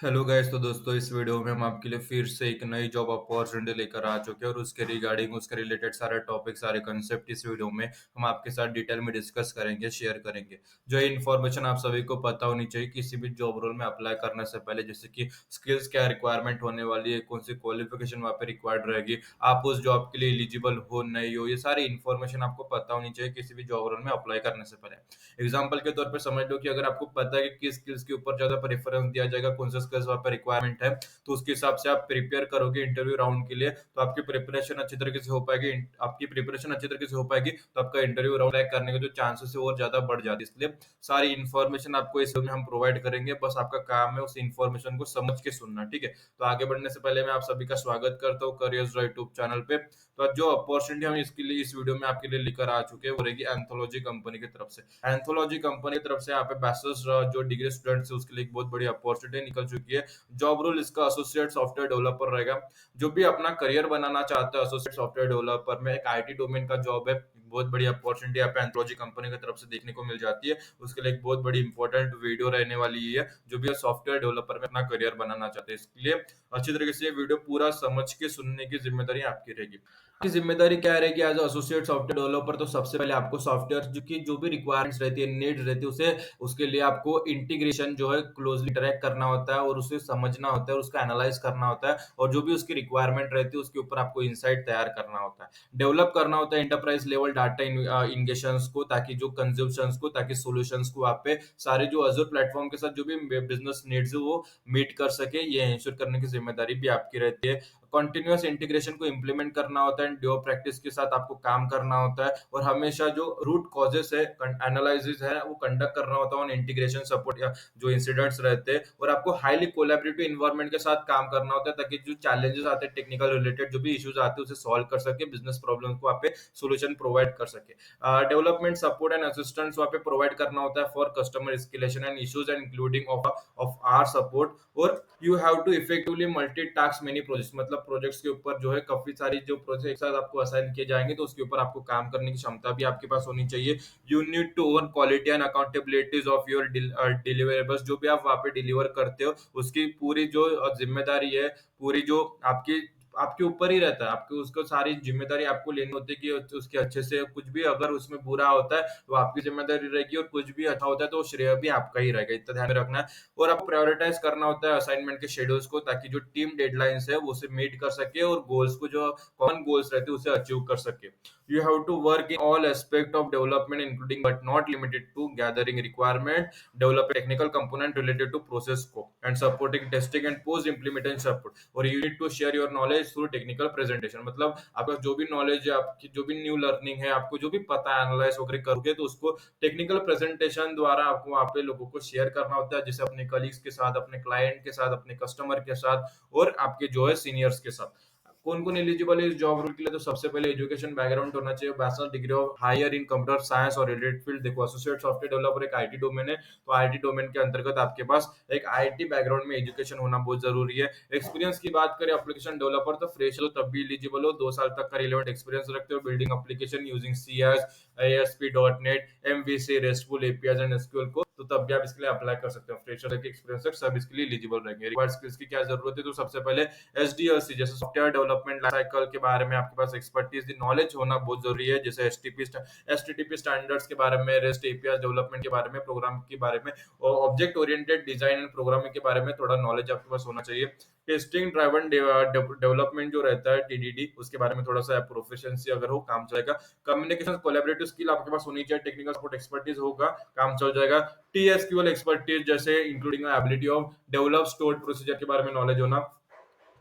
Hello guys. तो दोस्तों, इस वीडियो में हम आपके लिए फिर से एक नई जॉब अपॉर्चुनिटी लेकर आ चुके हैं और उसके रिगार्डिंग उसके रिलेटेड सारे टॉपिक सारे कंसेप्ट इस वीडियो में हम आपके साथ डिटेल में डिस्कस करेंगे, शेयर करेंगे। जो इन्फॉर्मेशन आप सभी को पता होनी चाहिए किसी भी जॉब रोल में अप्लाई करने से पहले, जैसे कि स्किल्स क्या रिक्वायरमेंट होने वाली है, कौन सी क्वालिफिकेशन वहाँ पे रिक्वायर्ड रहेगी, आप उस जॉब के लिए एलिजिबल हो नहीं हो, ये सारी इन्फॉर्मेशन आपको पता होनी चाहिए किसी भी जॉब रोल में अप्लाई करने से पहले। एग्जाम्पल के तौर पर समझ लो कि अगर आपको पता है कि किस स्किल्स के ऊपर ज्यादा प्रेफरेंस दिया जाएगा, कौन सा स्किल्स वहाँ पर रिक्वायरमेंट है, तो उसके हिसाब से आप प्रिपेयर करोगे इंटरव्यू राउंड के लिए, तो आपकी प्रिपरेशन अच्छी तरीके से हो पाएगी। आपकी प्रिपरेशन अच्छी तरीके से हो पाएगी तो आपका इंटरव्यू राउंड क्रैक करने के जो चांसेस है और ज्यादा बढ़ जाते हैं। इसलिए सारी इन्फॉर्मेशन आपको इस में हम प्रोवाइड करेंगे, बस आपका काम है उस इन्फॉर्मेशन को समझ के सुनना, ठीक है। तो आगे बढ़ने से पहले मैं आप सभी का स्वागत करता हूँ करियर्स यूट्यूब चैनल पे। तो आज जो अपॉर्चुनिटी हम इसके लिए इस वीडियो में आपके लिए लेकर आ चुके हैं वो रहेगी एंथोलॉजी कंपनी की तरफ से। एंथोलॉजी कंपनी की तरफ से यहाँ पे बैचलर्स जो डिग्री स्टूडेंट्स है उसके लिए एक बहुत बड़ी अपॉर्चुनिटी निकल चुकी है। जॉब रोल इसका एसोसिएट सॉफ्टवेयर डेवलपर रहेगा। जो भी अपना करियर बनाना चाहता है एसोसिएट सॉफ्टवेयर डेवलपर में, एक आईटी डोमेन का जॉब है, बहुत बड़ी अपॉर्चुनिटी यहाँ पे एंथोलॉजी कंपनी की तरफ से देखने को मिल जाती है। उसके लिए एक बहुत बड़ी इंपॉर्टेंट वीडियो रहने वाली है, जो भी सॉफ्टवेयर डेवलपर में अपना करियर बनाना चाहते हैं। इसके लिए अच्छी तरीके से ये वीडियो पूरा समझ के सुनने की जिम्मेदारी आपकी रहेगी। की जिम्मेदारी क्या रहेगी एज एसोसिएट सॉफ्टवेयर डेवलपर? तो सबसे पहले आपको सॉफ्टवेयर जो भी रिक्वायरमेंट्स रहती है, नीड्स रहती है, उसे उसके लिए आपको इंटीग्रेशन जो है क्लोजली ट्रैक करना होता है और उसे समझना होता है, उसका एनालाइज करना होता है और जो भी उसकी रिक्वायरमेंट रहती है उसके ऊपर आपको इंसाइट तैयार करना होता है। डेवलप करना होता है एंटरप्राइज लेवल डाटा इंगेशंस को, ताकि जो कंज्यूमशंस को, ताकि सॉल्यूशंस को आप पे सारे जो अजूर प्लेटफॉर्म के साथ जो भी बिजनेस नीड्स है वो मीट कर सके, ये इंश्योर करने की जिम्मेदारी भी आपकी रहती है। कंटिन्यूअस इंटीग्रेशन को इंप्लीमेंट करना होता है, ड्यू प्रैक्टिस के साथ आपको काम करना होता है और हमेशा जो रूट कॉजेस है, एनालिसिस है, वो कंडक्ट करना होता है ऑन इंटीग्रेशन सपोर्ट या जो इंसिडेंट्स रहते हैं। और आपको हाईली कोलैबोरेटिव इन्वायरमेंट के साथ काम करना होता है ताकि जो चैलेंजेस आते हैं टेक्निकल रिलेटेड, जो भी इश्यूज आते हैं उसे सॉल्व कर सके, बिजनेस प्रॉब्लम को आप पे सोल्यूशन प्रोवाइड कर सके। डेवलपमेंट सपोर्ट एंड असिस्टेंस वहाँ पे प्रोवाइड करना होता है for customer escalation and issues and including of our support. और you have to effectively multitask many projects, मतलब प्रोजेक्ट्स के ऊपर जो है काफी सारी जो प्रोजेक्ट एक साथ आपको असाइन किए जाएंगे तो उसके ऊपर आपको काम करने की क्षमता भी आपके पास होनी चाहिए। You need to own quality and accountabilities of your deliverables, जो भी आप वहाँ पे डिलीवर करते हो उसकी पूरी जो जिम्मेदारी है, पूरी जो आपकी आपके ऊपर ही रहता है। आपको उसको सारी जिम्मेदारी आपको लेनी होती है कि उसके अच्छे से कुछ भी अगर उसमें बुरा होता है तो आपकी जिम्मेदारी रहेगी और कुछ भी अच्छा होता है तो श्रेय भी आपका ही रहेगा, इतना ध्यान में रखना है। और आपको प्रायोरिटाइज करना होता है असाइनमेंट के शेड्यूल्स को, ताकि जो टीम डेडलाइंस है वो उसे मीट कर सके और गोल्स को जो कॉमन गोल्स रहते हैं उसे अचीव कर सके। You have to work in all aspect of development including but not limited to gathering requirement, develop technical component related to process को and supporting testing and post implementation support. और you need to share your knowledge through technical presentation, मतलब आपका जो भी knowledge है, आपकी जो भी न्यू लर्निंग है, आपको जो भी पता है, एनालाइज वगैरह करोगे तो उसको टेक्निकल प्रेजेंटेशन द्वारा आपको वहाँ पे लोगों को शेयर करना होता है, जैसे अपने कलीग्स के साथ, अपने क्लाइंट के साथ, अपने कस्टमर के साथ और आपके जो है सीनियर्स के साथ। कौन कौन एलिजिबल है इस जॉब रोल के लिए? तो सबसे पहले एजुकेशन बैकग्राउंड होना चाहिए, bachelor degree of higher in computer science और रिलेटेड फील्ड। देखो, एसोसिएट सॉफ्टवेयर डेवलपर एक आईटी डोमेन है, तो आईटी डोमेन के अंतर्गत आपके पास एक आईटी बैकग्राउंड में एजुकेशन होना बहुत जरूरी है। एक्सपीरियंस की बात करें एप्लीकेशन डेवलपर, तो फ्रेशर हो तब भी एलिजिबल हो, 2 साल तक का रिलेवेंट एक्सपीरियंस रखते हो building application using C S ASP dot net MVC restful API and SQL को, तो तब भी आप इसके लिए अप्लाई कर सकते हो। फ्रेशर के एक्सपीरियंस तक सब इसके लिए एलिजिबल रहेंगे। रिक्वायर्ड स्किल्स की क्या जरूरत है? तो सबसे पहले SDLC जैसे सॉफ्टवेयर डेवलपमेंट लाइफ साइकिल के बारे में आपके पास एक्सपर्टीज नॉलेज होना बहुत जरूरी है, जैसे एचटीटीपी स्टैंडर्ड्स के बारे में, रेस्ट एपीआई डेवलपमेंट के बारे में, प्रोग्राम के बारे में और object oriented design and programming के बारे में थोड़ा नॉलेज आपके पास होना चाहिए। टेस्टिंग ड्राइवन डेवलपमेंट जो रहता है TDD, उसके बारे में थोड़ा सा प्रोफिशिएंसी अगर हो काम चलेगा। कम्युनिकेशन कोलैबोरेटिव स्किल आपके पास होनी चाहिए, टेक्निकल सपोर्ट एक्सपर्टीज होगा, काम चल जाएगा। TSQL एक्सपर्टीज जैसे including ability of develop stored procedure के बारे में नॉलेज होना।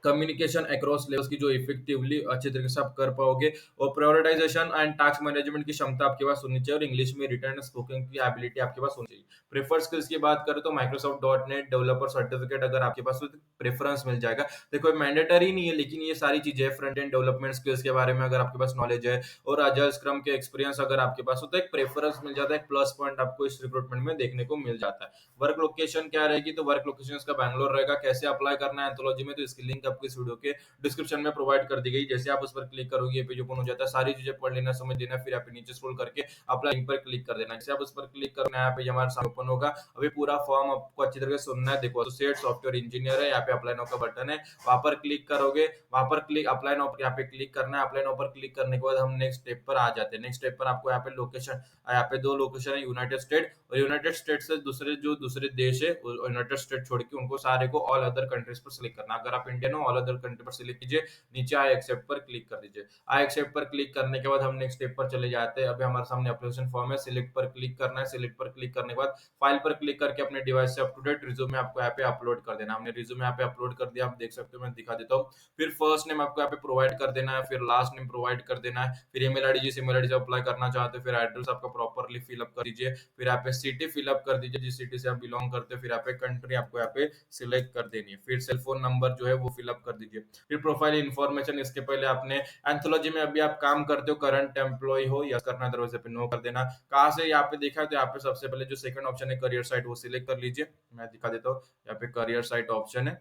कम्युनिकेशन अक्रॉस लेवल्स की जो इफेक्टिवली अच्छे तरीके से आप कर पाओगे। और प्रायोरिटाइजेशन एंड टास्क मैनेजमेंट की क्षमता आपके पास होनी चाहिए और इंग्लिश में रिटर्न एंड स्पीकिंग की एबिलिटी आपके पास होनी चाहिए। प्रेफर्ड स्किल्स की बात करें तो Microsoft dot net developer certificate अगर आपके पास हो तो प्रेफरेंस मिल जाएगा। देखो, मैंडेटरी नहीं है लेकिन ये सारी चीजें फ्रंट एंड डेवलपमेंट स्किल्स के बारे में अगर आपके पास नॉलेज है और अजाइल स्क्रम के एक्सपीरियंस अगर आपके पास हो तो एक प्रेफरेंस मिल जाता है, एक प्लस पॉइंट आपको इस रिक्रूटमेंट में देखने को मिल जाता है। वर्क लोकेशन क्या रहेगी? तो वर्क लोकेशन इसका बैंगलोर रहेगा। कैसे अप्लाई करना है एंथोलॉजी में? तो इसकी लिंक आपको इस वीडियो के डिस्क्रिप्शन में प्रोवाइड कर दी गई। जैसे आप उस पर क्लिक करोगे, ये पेज ओपन हो जाता है, सारी चीजें पढ़ लेना, समझ लेना, फिर आप नीचे स्क्रॉल करके अप्लाई लिंक पर क्लिक कर देना। जैसे आप उस पर क्लिक करना, यहाँ पे हमारे सामने ओपन होगा। अभी पूरा फॉर्म आपको अच्छी तरह से सुनना है। देखो, एसोसिएट सॉफ्टवेयर इंजीनियर है, यहाँ पे अप्लाई नाउ का बटन है, वहां पर क्लिक करोगे, वहां पर क्लिक अप्लाई नाउ यहाँ पे क्लिक करना है। अप्लाई नाउ पर क्लिक करने के बाद हम नेक्स्ट स्टेप पर आ जाते हैं। नेक्स्ट स्टेप पर आपको यहाँ पे लोकेशन, यहाँ पे दो लोकेशन है, यूनाइटेड स्टेट और यूनाइटेड स्टेट से दूसरे देश है यूनाइटेड स्टेट छोड़ के, उनको सारे को ऑल अदर कंट्रीज पर सिलेक्ट करना। अगर आप इंडियन हो, ऑल अदर कंट्री पर सिलेक्ट कीजिए, नीचे आई एक्सेप्ट पर क्लिक कर दीजिए। आई एक्सेप्ट पर क्लिक करने के बाद हम नेक्स्ट स्टेप पर चले जाते हैं। अभी हमारे सामने एप्लीकेशन फॉर्म है, सिलेक्ट पर क्लिक करना है। सिलेक्ट पर क्लिक करने के बाद फाइल पर क्लिक करके अपने डिवाइस से अप टू डेट रिज्यूमे आपको यहाँ पे अपलोड कर देना। हमने रिज्यूमे यहाँ पे अपलोड कर दिया, आप देख सकते हो, मैं दिखा देता हूँ। फिर फर्स्ट नेम आपको यहाँ पे प्रोवाइड कर देना है, फिर लास्ट नेम प्रोवाइड कर देना है, फिर ईमेल आईडी, जिस ईमेल आईडी से अप्लाई करना चाहते हो, फिर एड्रेस आपका प्रॉपरली फिलअप कर दीजिए, फिर यहाँ पे सिटी फिलअप कर दीजिए, जिस सिटी से आप बिलोंग करते हो, फिर यहाँ पे कंट्री आपको यहाँ पे सिलेक्ट कर देनी है, फिर सेल फोन नंबर जो है वो फिलअप कर दीजिए, फिर प्रोफाइल इन्फॉर्मेशन। इसके पहले आपने एंथोलॉजी में अभी आप काम करते हो, करंट एम्प्लॉय हो, यस करना, दरवाजे पे नो कर देना। कहाँ से यहाँ पे देखा है, तो यहाँ पे सबसे पहले जो सेकंड ऑप्शन है करियर साइट, वो सिलेक्ट कर लीजिए। मैं दिखा देता हूँ, यहाँ पे करियर साइट ऑप्शन है,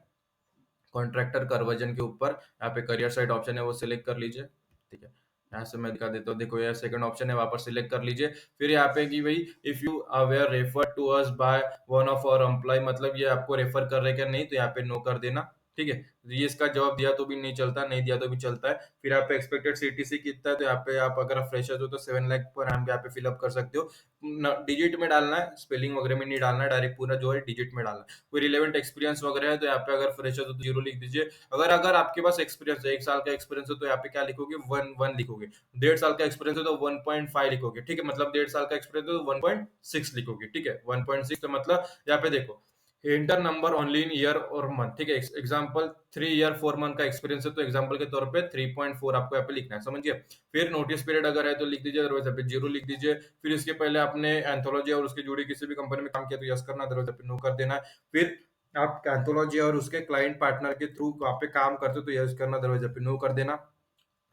कॉन्ट्रैक्टर कन्वर्जन के ऊपर यहाँ पे करियर साइट ऑप्शन है, वो सिलेक्ट कर लीजिए। ठीक है, यहाँ से मैं दिखा देता हूँ, देखो ये सेकंड ऑप्शन है, वहां पर सिलेक्ट कर लीजिए। फिर यहाँ पे कि भाई if you were refer to us by one of our employ, मतलब ये आपको रेफर कर रहे हैं क्या, नहीं, तो यहाँ पे नो कर देना। ठीक है, ये इसका जवाब दिया तो भी नहीं चलता, नहीं दिया तो भी चलता है। फिर यहाँ पे एक्सपेक्टेड सीटीसी कितना है, तो यहाँ पे आप अगर फ्रेशर हो तो 7 लाख पर हम यहाँ पे फिलअप कर सकते हो। डिजिट में डालना है, स्पेलिंग वगैरह में नहीं डालना है, डायरेक्ट पूरा जो है डिजिट में डालना है। कोई रिलेवेंट एक्सपीरियंस वगैरह है तो यहाँ पे अगर फ्रेशर हो तो 0 लिख दीजिए। अगर अगर आपके पास एक्सपीरियंस है, 1 साल का एक्सपीरियंस है, तो यहाँ पे क्या लिखोगे, 1 लिखोगे। 1.5 साल का एक्सपीरियंस है तो 1.5 लिखोगे। ठीक है, मतलब 1.5 साल का एक्सपीरियंस है तो 1.6 लिखोगे। ठीक है, 1.6 तो मतलब यहाँ पे देखो, inter number only in year और मंथ। ठीक है, एग्जाम्पल 3 ईयर 4 मंथ का एक्सपीरियंस है तो एग्जाम्पल के तौर पे 3.4 आपको यहाँ पे लिखना है, समझिए। फिर नोटिस पीरियड अगर है तो लिख दीजिए, अदरवाइज यहाँ पे 0 लिख दीजिए। फिर इसके पहले आपने एंथोलॉजी और उसकी जुड़ी किसी भी कंपनी में काम किया तो यस करना, अदरवाइज यहाँ पे नो कर देना है। फिर आप एंथोलॉजी और उसके क्लाइंट पार्टनर के थ्रू वहाँ पे काम करते हो तो यस करना, अदरवाइज यहाँ पे नो कर देना।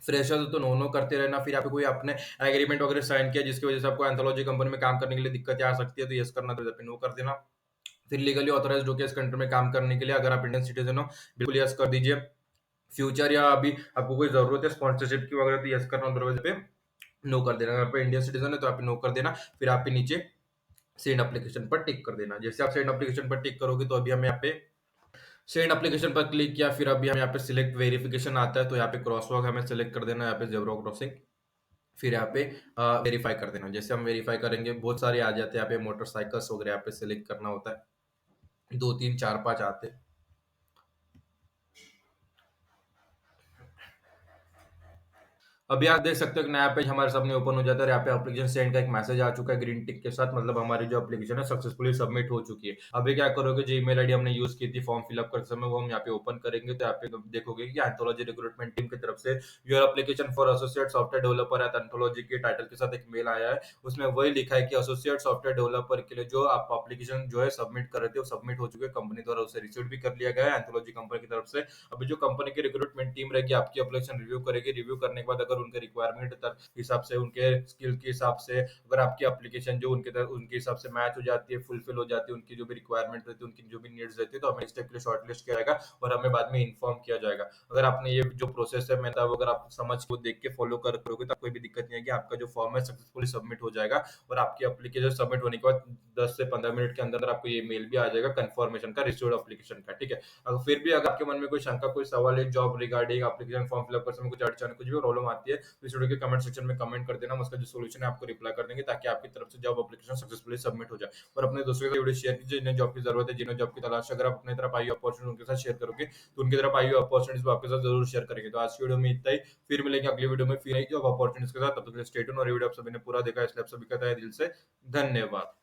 फ्रेशर हो तो नो नो करते रहना। फिर आप कोई आपने एग्रीमेंट वगैरह साइन किया जिसकी वजह से आपको एंथोलॉजी कंपनी में काम करने के लिए दिक्कतें आ सकती है तो यस करना, तो यहाँ पे नो कर देना। फिर लीगली ऑथराइज्ड हो के इस कंट्री में काम करने के लिए, अगर आप इंडियन सिटीजन हो, बिल्कुल यस कर दीजिए। फ्यूचर या अभी आपको कोई जरूरत है स्पॉन्सरशिप की वगैरह तो यस करना, अदरवाइज पे नो कर देना। अगर आप इंडियन सिटीजन है तो आप नो कर देना। फिर आप नीचे सेंड एप्लीकेशन पर टिक कर देना। जैसे आप सेंड एप्लीकेशन पर टिक करोगे तो अभी हम यहाँ पे सेंड एप्लीकेशन पर क्लिक किया, फिर अभी हम यहाँ पे सिलेक्ट वेरिफिकेशन आता है तो यहाँ पे क्रॉस वॉक हमें सिलेक्ट कर देना, यहाँ पे जेब्रा क्रॉसिंग, फिर यहाँ पे वेरीफाई कर देना। जैसे हम वेरीफाई करेंगे बहुत सारे आ जाते हैं, यहाँ पे मोटरसाइकिल्स वगैरह यहाँ पे सिलेक्ट करना होता है, 2 3 4 5 आते हैं। अभी आप देख सकते हो कि नया पेज हमारे सामने ओपन हो जाता है। यहाँ पे एप्लीकेशन सेंड का एक मैसेज आ चुका है ग्रीन टिक के साथ, मतलब हमारी जो एप्लीकेशन है सक्सेसफुली सबमिट हो चुकी है। अभी क्या करोगे, जो ईमेल आईडी हमने यूज की थी फॉर्म फिलअप करते समय, वो हम यहाँ पे ओपन करेंगे तो यहाँ पे देखोगे कि एंथोलॉजी रिक्रूटमेंट टीम की तरफ से your application for associate software developer at anthology के टाइटल के साथ एक मेल आया है। उसमें वही लिखा है कि एसोसिएट सॉफ्टवेयर डेवलपर के लिए जो आप एप्लीकेशन जो है सबमिट कर रहे थे वो सबमिट हो चुके हैं, कंपनी द्वारा उसे रिसीव भी कर लिया गया है एंथोलॉजी कंपनी की तरफ से। अभी जो कंपनी की रिक्रूटमेंट टीम रहेगी आपकी एप्लीकेशन रिव्यू करेगी, रिव्यू करने के बाद अगर उनके रिक्वायरमेंट हिसाब से, उनके स्किल के हिसाब से, अगर आपकी एप्लीकेशन जो उनके हिसाब से मैच हो जाती है, फुलफिल हो जाती है, उनकी जो भी रिक्वायरमेंट रहती है, उनकी जो भी नीड्स रहती है, तो हमें स्टेप के लिए शॉर्टलिस्ट किया जाएगा और हमें बाद में इन्फॉर्म किया जाएगा। अगर आपने ये जो प्रोसेस है मैं अगर आप समझ को देख के फॉलो कर करोगे तो कोई भी दिक्कत नहीं है कि आपका जो फॉर्म है सक्सेसफुली सबमिट हो जाएगा और आपकी एप्लीकेशन सबमिट होने के बाद 10 से 15 मिनट के अंदर आपको ये मेल भी आ जाएगा कंफर्मेशन का, रिसीव्ड एप्लीकेशन का। ठीक है, अगर फिर भी अगर आपके मन में कोई शंका, कोई सवाल है job regarding application form fill up करते समय कुछ अड़चन, कुछ भी प्रॉब्लम आती है तो इस वीडियो के कमेंट सेक्शन में कमेंट कर देना, उसका जो सोल्यूशन है आपको रिप्लाई कर देंगे ताकि आपकी तरफ से जॉब एप्लीकेशन सक्सेसफुली सबमिट हो जाए। और अपने दोस्तों के वीडियो शेयर कीजिए जिन्हें जॉब की जरूरत है, जिन्हें जॉब की तलाश है। अगर आप अपनी तरफ आई अपॉर्चुनिटी उनके साथ शेयर करोगे तो उनकी तरफ आई अपॉर्चुनिटीज आपके साथ जरूर शेयर करेंगे। तो आज की वीडियो में इतना ही, फिर मिलेंगे अगली वीडियो में फिर नई जॉब अपॉर्चुनिटीज के साथ। तब तक स्टे ट्यून्ड। और वीडियो आप सभी ने पूरा देखा इसलिए आप सभी का तहे दिल से धन्यवाद।